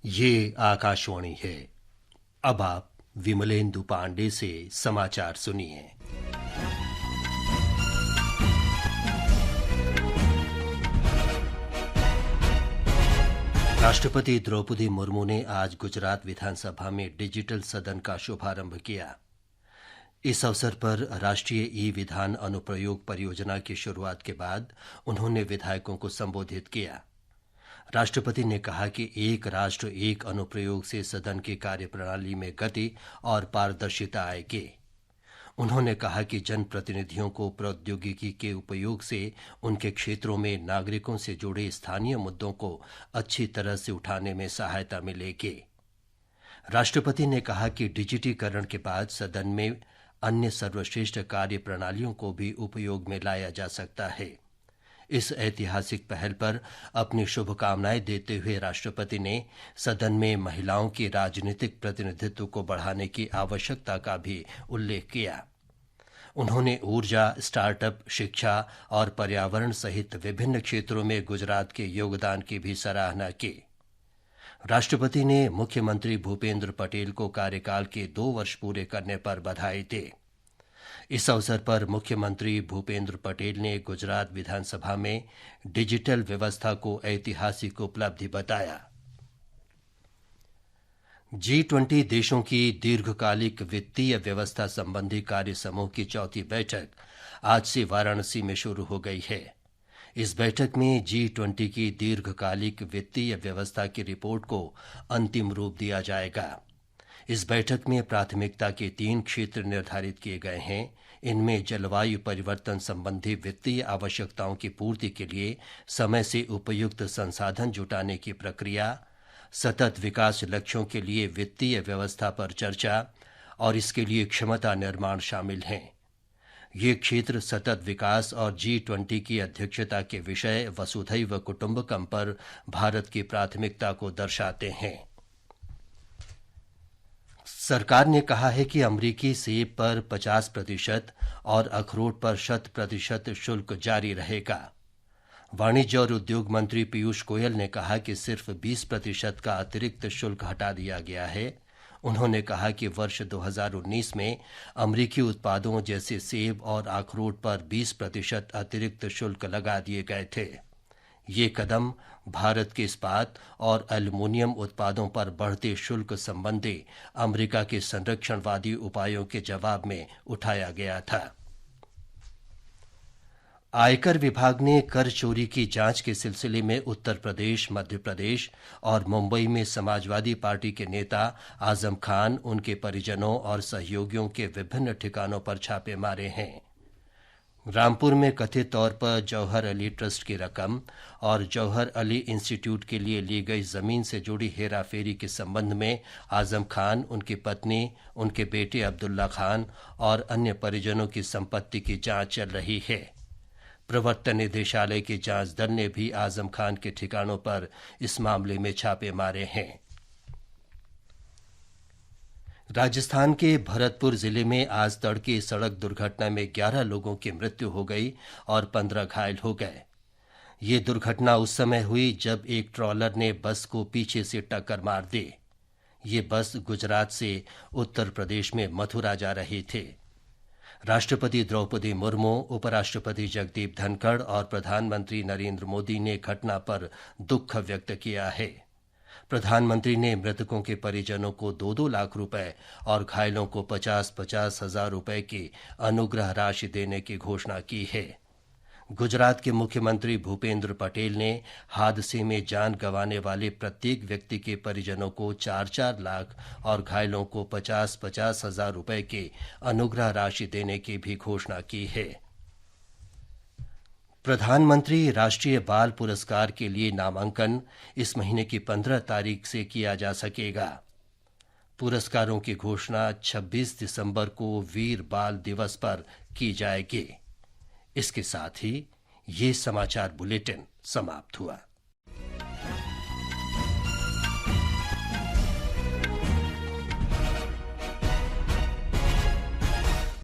ये आकाशवाणी है। अब आप विमलेंदु पांडे से समाचार सुनिए। राष्ट्रपति द्रौपदी मुर्मू ने आज गुजरात विधानसभा में डिजिटल सदन का शुभारंभ किया। इस अवसर पर राष्ट्रीय ई विधान अनुप्रयोग परियोजना की शुरुआत के बाद उन्होंने विधायकों को संबोधित किया। राष्ट्रपति ने कहा कि एक राष्ट्र एक अनुप्रयोग से सदन की कार्यप्रणाली में गति और पारदर्शिता आएगी। उन्होंने कहा कि जनप्रतिनिधियों को प्रौद्योगिकी के उपयोग से उनके क्षेत्रों में नागरिकों से जुड़े स्थानीय मुद्दों को अच्छी तरह से उठाने में सहायता मिलेगी। राष्ट्रपति ने कहा कि डिजिटीकरण के बाद सदन में अन्य सर्वश्रेष्ठ कार्य प्रणालियों को भी उपयोग में लाया जा सकता है। इस ऐतिहासिक पहल पर अपनी शुभकामनाएं देते हुए राष्ट्रपति ने सदन में महिलाओं के राजनीतिक प्रतिनिधित्व को बढ़ाने की आवश्यकता का भी उल्लेख किया। उन्होंने ऊर्जा, स्टार्टअप, शिक्षा और पर्यावरण सहित विभिन्न क्षेत्रों में गुजरात के योगदान की भी सराहना की। राष्ट्रपति ने मुख्यमंत्री भूपेंद्र पटेल को कार्यकाल के 2 वर्ष पूरे करने पर बधाई दी। इस अवसर पर मुख्यमंत्री भूपेंद्र पटेल ने गुजरात विधानसभा में डिजिटल व्यवस्था को ऐतिहासिक उपलब्धि बताया। G20 देशों की दीर्घकालिक वित्तीय व्यवस्था संबंधी कार्य समूह की 4थी बैठक आज से वाराणसी में शुरू हो गई है। इस बैठक में G20 की दीर्घकालिक वित्तीय व्यवस्था की रिपोर्ट को अंतिम रूप दिया जाएगा। इस बैठक में प्राथमिकता के 3 क्षेत्र निर्धारित किए गए हैं। इनमें जलवायु परिवर्तन संबंधी वित्तीय आवश्यकताओं की पूर्ति के लिए समय से उपयुक्त संसाधन जुटाने की प्रक्रिया, सतत विकास लक्ष्यों के लिए वित्तीय व्यवस्था पर चर्चा और इसके लिए क्षमता निर्माण शामिल हैं। ये क्षेत्र सतत विकास और G20 की अध्यक्षता के विषय वसुधैव कुटुंबकम पर भारत की प्राथमिकता को दर्शाते हैं। सरकार ने कहा है कि अमरीकी सेब पर 50% और अखरोट पर 100% शुल्क जारी रहेगा। वाणिज्य और उद्योग मंत्री पीयूष गोयल ने कहा कि सिर्फ 20% का अतिरिक्त शुल्क हटा दिया गया है। उन्होंने कहा कि वर्ष 2019 में अमरीकी उत्पादों जैसे सेब और अखरोट पर 20% अतिरिक्त शुल्क लगा दिए गए थे। ये कदम भारत के इस्पात और एल्युमिनियम उत्पादों पर बढ़ते शुल्क संबंधी अमेरिका के संरक्षणवादी उपायों के जवाब में उठाया गया था। आयकर विभाग ने कर चोरी की जांच के सिलसिले में उत्तर प्रदेश, मध्य प्रदेश और मुंबई में समाजवादी पार्टी के नेता आजम खान, उनके परिजनों और सहयोगियों के विभिन्न ठिकानों पर छापे मारे हैं। रामपुर में कथित तौर पर जौहर अली ट्रस्ट की रकम और जौहर अली इंस्टीट्यूट के लिए ली गई जमीन से जुड़ी हेराफेरी के संबंध में आजम खान, उनकी पत्नी, उनके बेटे अब्दुल्ला खान और अन्य परिजनों की संपत्ति की जांच चल रही है। प्रवर्तन निदेशालय की जांच दल ने भी आजम खान के ठिकानों पर इस मामले में छापे मारे हैं। राजस्थान के भरतपुर जिले में आज तड़के सड़क दुर्घटना में 11 लोगों की मृत्यु हो गई और 15 घायल हो गए। ये दुर्घटना उस समय हुई जब एक ट्रॉलर ने बस को पीछे से टक्कर मार दी। ये बस गुजरात से उत्तर प्रदेश में मथुरा जा रही थी। राष्ट्रपति द्रौपदी मुर्मू, उपराष्ट्रपति जगदीप धनखड़ और प्रधानमंत्री नरेंद्र मोदी ने घटना पर दुख व्यक्त किया है। प्रधानमंत्री ने मृतकों के परिजनों को 2-2 लाख रुपए और घायलों को 50-50 हजार रुपए की अनुग्रह राशि देने की घोषणा की है। गुजरात के मुख्यमंत्री भूपेंद्र पटेल ने हादसे में जान गंवाने वाले प्रत्येक व्यक्ति के परिजनों को 4-4 लाख और घायलों को 50-50 हजार रुपए की अनुग्रह राशि देने की भी घोषणा की है। प्रधानमंत्री राष्ट्रीय बाल पुरस्कार के लिए नामांकन इस महीने की 15 तारीख से किया जा सकेगा। पुरस्कारों की घोषणा 26 दिसंबर को वीर बाल दिवस पर की जाएगी। इसके साथ ही ये समाचार बुलेटिन समाप्त हुआ।